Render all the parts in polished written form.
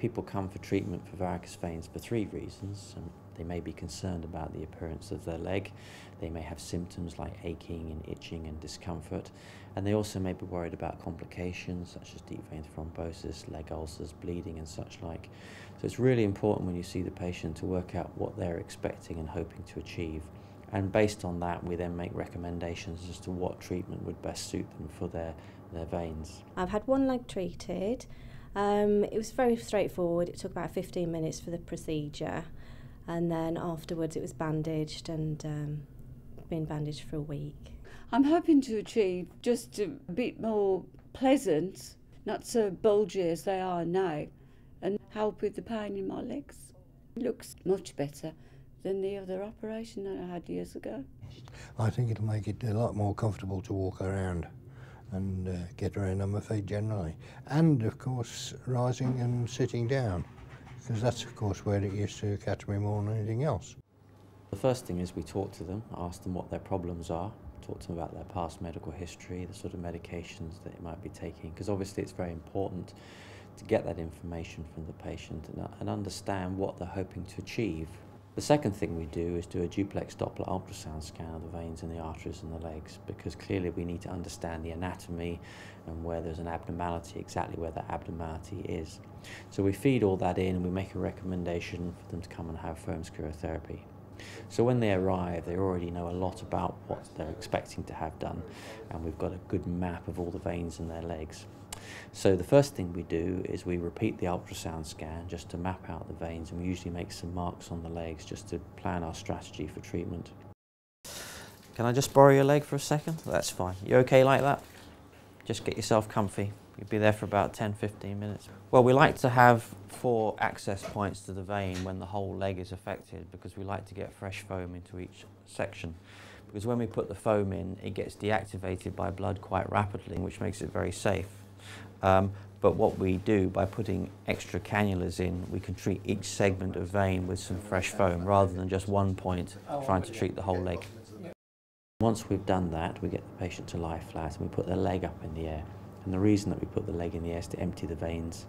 people come for treatment for varicose veins for three reasons. They may be concerned about the appearance of their leg, they may have symptoms like aching and itching and discomfort, and they also may be worried about complications such as deep vein thrombosis, leg ulcers, bleeding and such like. So it's really important when you see the patient to work out what they're expecting and hoping to achieve. And based on that, we then make recommendations as to what treatment would best suit them for their veins. I've had one leg treated. It was very straightforward. It took about 15 minutes for the procedure, and then afterwards it was bandaged and been bandaged for a week. I'm hoping to achieve just a bit more pleasant, not so bulgy as they are now, and help with the pain in my legs. It looks much better than the other operation that I had years ago. I think it'll make it a lot more comfortable to walk around and get around on my feet generally. And of course rising and sitting down, because that's of course where it used to catch me more than anything else. The first thing is we talk to them, ask them what their problems are, talk to them about their past medical history, the sort of medications that they might be taking, because obviously it's very important to get that information from the patient and understand what they're hoping to achieve. The second thing we do is do a duplex Doppler ultrasound scan of the veins and the arteries in the legs, because clearly we need to understand the anatomy and where there's an abnormality, exactly where that abnormality is. So we feed all that in and we make a recommendation for them to come and have foam sclerotherapy. So when they arrive, they already know a lot about what they're expecting to have done, and we've got a good map of all the veins in their legs. So the first thing we do is we repeat the ultrasound scan just to map out the veins, and we usually make some marks on the legs just to plan our strategy for treatment. Can I just borrow your leg for a second? That's fine. You okay like that? Just get yourself comfy. You'll be there for about 10-15 minutes. Well, we like to have 4 access points to the vein when the whole leg is affected, because we like to get fresh foam into each section. Because when we put the foam in, it gets deactivated by blood quite rapidly, which makes it very safe. But what we do by putting extra cannulas in, we can treat each segment of vein with some fresh foam rather than just one point trying to treat the whole leg. Once we've done that, we get the patient to lie flat and we put their leg up in the air. And the reason that we put the leg in the air is to empty the veins,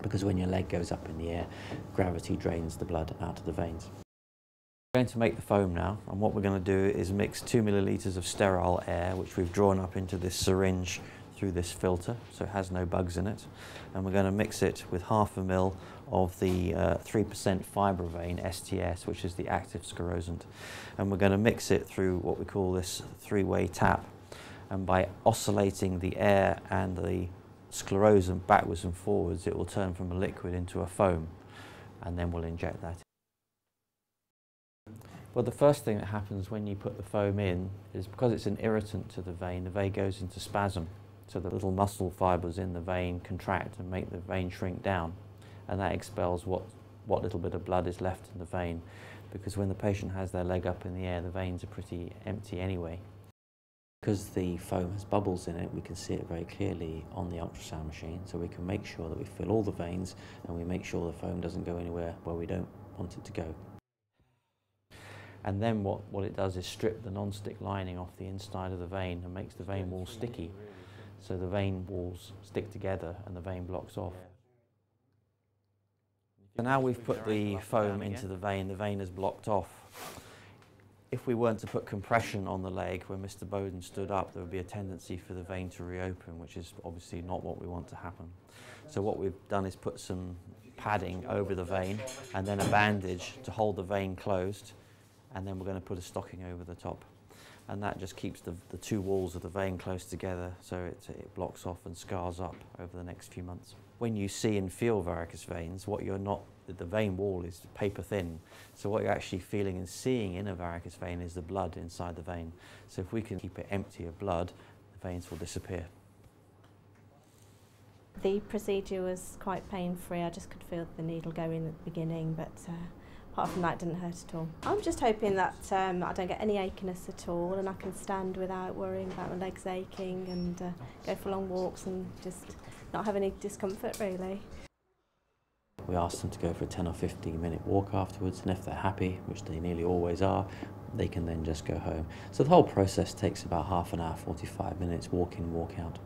because when your leg goes up in the air, gravity drains the blood out of the veins. We're going to make the foam now, and what we're going to do is mix 2 millilitres of sterile air, which we've drawn up into this syringe through this filter, so it has no bugs in it, and we're going to mix it with 1/2 ml of the 3% fibrovein STS, which is the active sclerosant, and we're going to mix it through what we call this 3-way tap, and by oscillating the air and the sclerosant backwards and forwards, it will turn from a liquid into a foam, and then we'll inject that. Well, the first thing that happens when you put the foam in is, because it's an irritant to the vein goes into spasm. So the little muscle fibres in the vein contract and make the vein shrink down, and that expels what little bit of blood is left in the vein, because when the patient has their leg up in the air, the veins are pretty empty anyway. Because the foam has bubbles in it, we can see it very clearly on the ultrasound machine, so we can make sure that we fill all the veins and we make sure the foam doesn't go anywhere where we don't want it to go. And then what it does is strip the non-stick lining off the inside of the vein and makes the vein wall sticky. So the vein walls stick together and the vein blocks off. So now we've put the foam into the vein is blocked off. If we weren't to put compression on the leg when Mr. Bowden stood up, there would be a tendency for the vein to reopen, which is obviously not what we want to happen. So what we've done is put some padding over the vein and then a bandage to hold the vein closed, and then we're going to put a stocking over the top. And that just keeps the 2 walls of the vein close together, so it blocks off and scars up over the next few months. When you see and feel varicose veins, the vein wall is paper thin, so what you're actually feeling and seeing in a varicose vein is the blood inside the vein. So if we can keep it empty of blood, the veins will disappear. The procedure was quite pain-free. I just could feel the needle go in at the beginning, but apart from that, it didn't hurt at all. I'm just hoping that I don't get any achiness at all, and I can stand without worrying about my legs aching, and go for long walks and just not have any discomfort really. We ask them to go for a 10 or 15 minute walk afterwards, and if they're happy, which they nearly always are, they can then just go home. So the whole process takes about half an hour, 45 minutes, walk in, walk out.